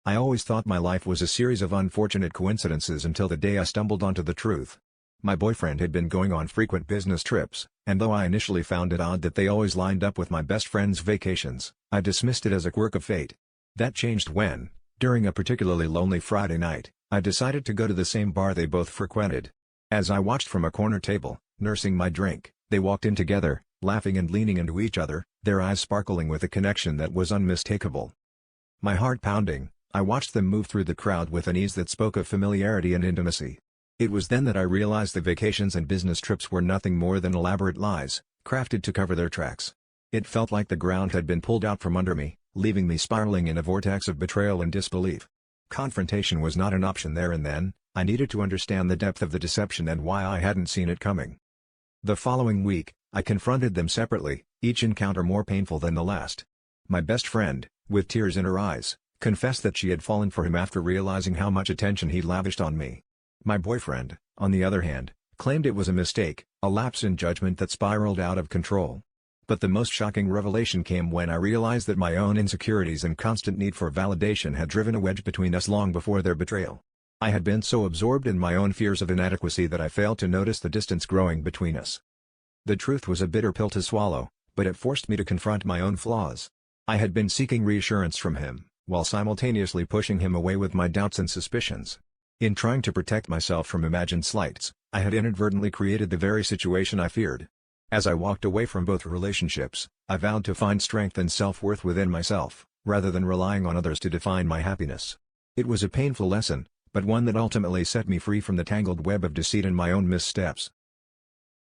I always thought my life was a series of unfortunate coincidences until the day I stumbled onto the truth. My boyfriend had been going on frequent business trips, and though I initially found it odd that they always lined up with my best friend's vacations, I dismissed it as a quirk of fate. That changed when, during a particularly lonely Friday night, I decided to go to the same bar they both frequented. As I watched from a corner table, nursing my drink, they walked in together, laughing and leaning into each other, their eyes sparkling with a connection that was unmistakable. My heart pounding, I watched them move through the crowd with an ease that spoke of familiarity and intimacy. It was then that I realized the vacations and business trips were nothing more than elaborate lies, crafted to cover their tracks. It felt like the ground had been pulled out from under me, leaving me spiraling in a vortex of betrayal and disbelief. Confrontation was not an option there and then. I needed to understand the depth of the deception and why I hadn't seen it coming. The following week, I confronted them separately, each encounter more painful than the last. My best friend, with tears in her eyes, confessed that she had fallen for him after realizing how much attention he'd lavished on me. My boyfriend, on the other hand, claimed it was a mistake, a lapse in judgment that spiraled out of control. But the most shocking revelation came when I realized that my own insecurities and constant need for validation had driven a wedge between us long before their betrayal. I had been so absorbed in my own fears of inadequacy that I failed to notice the distance growing between us. The truth was a bitter pill to swallow, but it forced me to confront my own flaws. I had been seeking reassurance from him, while simultaneously pushing him away with my doubts and suspicions. In trying to protect myself from imagined slights, I had inadvertently created the very situation I feared. As I walked away from both relationships, I vowed to find strength and self-worth within myself, rather than relying on others to define my happiness. It was a painful lesson, but one that ultimately set me free from the tangled web of deceit and my own missteps.